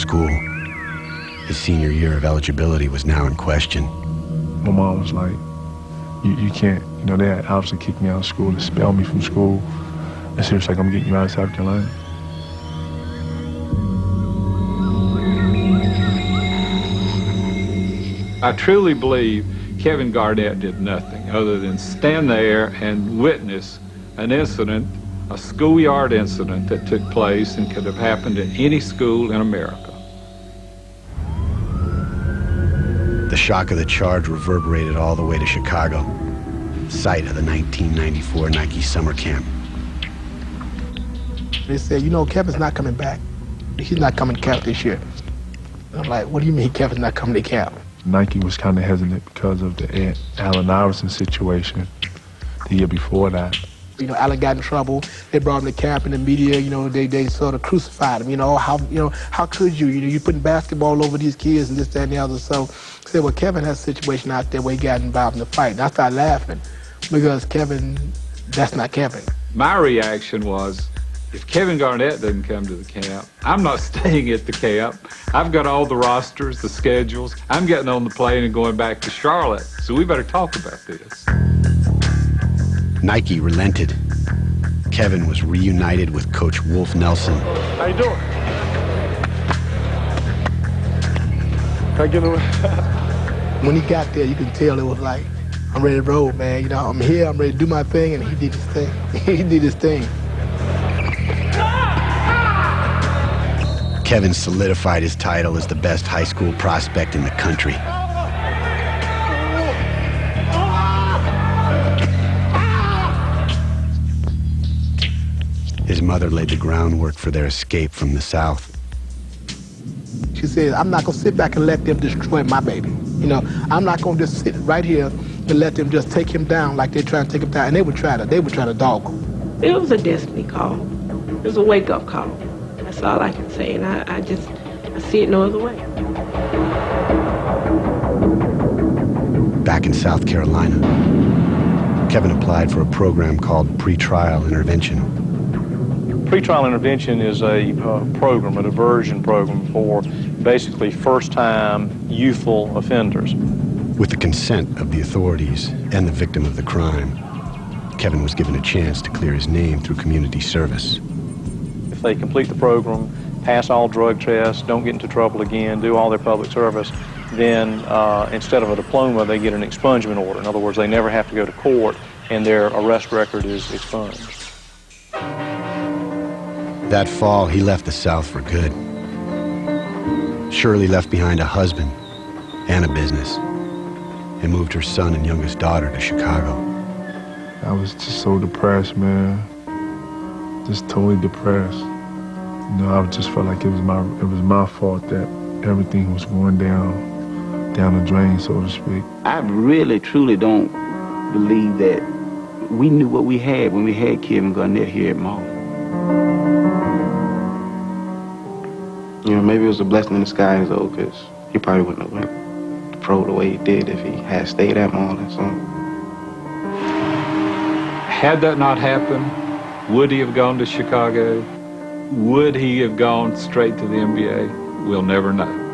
school. His senior year of eligibility was now in question. My mom was like, you can't, you know, they had obviously kicked me out of school, expelled me from school. And she was like, I'm getting you out of South Carolina. I truly believe Kevin Garnett did nothing other than stand there and witness an incident, a schoolyard incident that took place and could have happened in any school in America. The shock of the charge reverberated all the way to Chicago, site of the 1994 Nike summer camp. They said, you know, Kevin's not coming back. He's not coming to camp this year. And I'm like, what do you mean Kevin's not coming to camp? Nike was kind of hesitant because of the Allen Iverson situation the year before that. You know, Allen got in trouble. They brought him to camp, and the media, you know, they sort of crucified him. How could you? You know, you're putting basketball over these kids and this, that, and the other. So I said, well, Kevin has a situation out there where he got involved in the fight. And I started laughing because Kevin, that's not Kevin. My reaction was, if Kevin Garnett doesn't come to the camp, I'm not staying at the camp. I've got all the rosters, the schedules. I'm getting on the plane and going back to Charlotte. So we better talk about this. Nike relented. Kevin was reunited with Coach Wolf Nelson. How you doing? Can I get away? When he got there, you can tell it was like, I'm ready to roll, man. You know, I'm here, I'm ready to do my thing, and he did his thing. He did his thing. Kevin solidified his title as the best high school prospect in the country. His mother laid the groundwork for their escape from the South. She said, I'm not gonna sit back and let them destroy my baby. You know, I'm not gonna just sit right here and let them just take him down like they're trying to take him down. And they would try to dog him. It was a destiny call. It was a wake-up call. That's all I can say, and I see it no other way. Back in South Carolina, Kevin applied for a program called pretrial intervention. Pretrial intervention is a program, a diversion program for basically first-time youthful offenders. With the consent of the authorities and the victim of the crime, Kevin was given a chance to clear his name through community service. If they complete the program, pass all drug tests, don't get into trouble again, do all their public service, then instead of a diploma, they get an expungement order. In other words, they never have to go to court, and their arrest record is expunged. That fall, he left the South for good. Shirley left behind a husband and a business and moved her son and youngest daughter to Chicago. I was just so depressed, man. Just totally depressed. You know, I just felt like it was my fault that everything was going down the drain, so to speak. I really, truly don't believe that we knew what we had when we had Kevin Garnett here at Mall. You know, maybe it was a blessing in disguise, though, because he probably wouldn't have went pro the way he did if he had stayed at Mall and so on. Had that not happened, would he have gone to Chicago? Would he have gone straight to the NBA? We'll never know.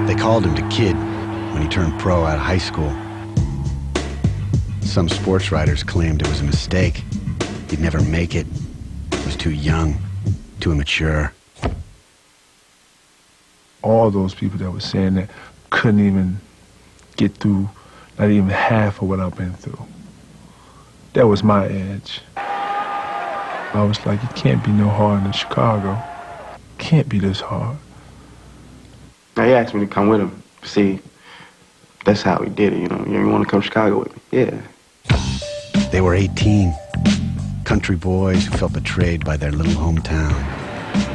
They called him the Kid when he turned pro out of high school. Some sports writers claimed it was a mistake. He'd never make it. He was too young, too immature. All those people that were saying that couldn't even get through not even half of what I've been through. That was my edge. I was like, it can't be no harder than Chicago. can't be this hard. Now, he asked me to come with him. See, that's how he did it, you know. You want to come to Chicago with me? Yeah. They were 18, country boys who felt betrayed by their little hometown.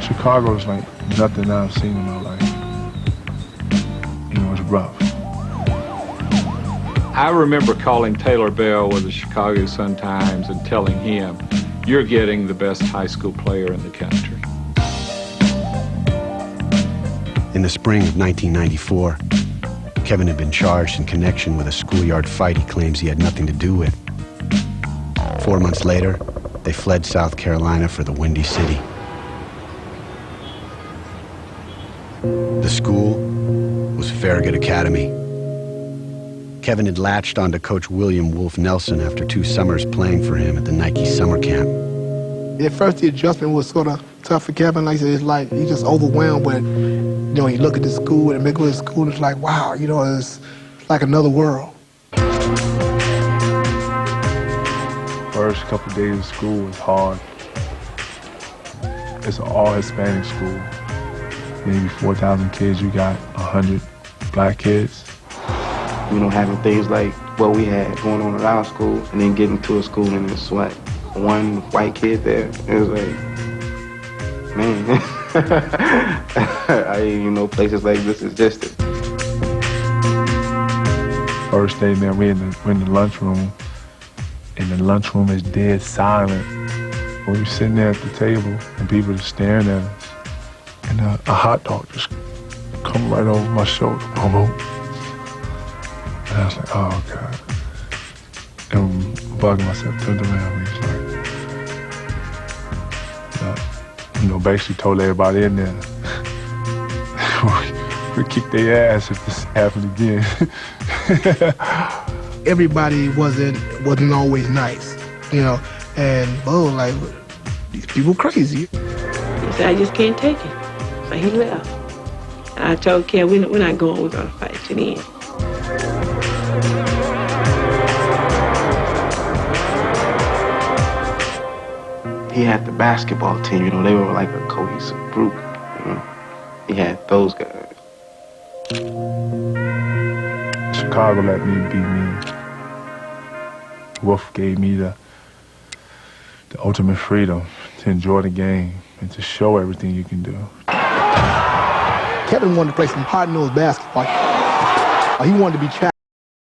Chicago is like nothing I've seen in my life. You know, it's rough. I remember calling Taylor Bell with the Chicago Sun-Times and telling him, "You're getting the best high school player in the country." In the spring of 1994, Kevin had been charged in connection with a schoolyard fight he claims he had nothing to do with. 4 months later, they fled South Carolina for the Windy City. The school was Farragut Academy. Kevin had latched onto Coach William Wolf Nelson after 2 summers playing for him at the Nike summer camp. At first, the adjustment was sort of tough for Kevin. Like I said, it's like he's just overwhelmed with, you know, he look at the school and make it to school, and it's like, wow, you know, it's like another world. First couple of days of school was hard. It's an all-Hispanic school. Maybe 4,000 kids, you got 100 black kids. You know, having things like what we had going on at our school, and then getting to a school and it's what, one white kid there. It was like, man, I didn't even know places like this existed. First day, man, we're in the lunchroom, and the lunchroom is dead silent. We're sitting there at the table, and people are staring at us, and a hot dog just come right over my shoulder. Boom. And I was like, oh, God. And bugging myself, turned around, and he's like, you know, basically told everybody in there, we kick their ass if this happened again. Everybody wasn't always nice, you know, and like, these people crazy. He said, I just can't take it. So he left. And I told Kev, we're not going, we're going to fight to the end. He had the basketball team, you know, they were like a cohesive group, you know. He had those guys. Chicago let me be me. Wolf gave me the ultimate freedom to enjoy the game and to show everything you can do. Kevin wanted to play some hard-nosed basketball. He wanted to be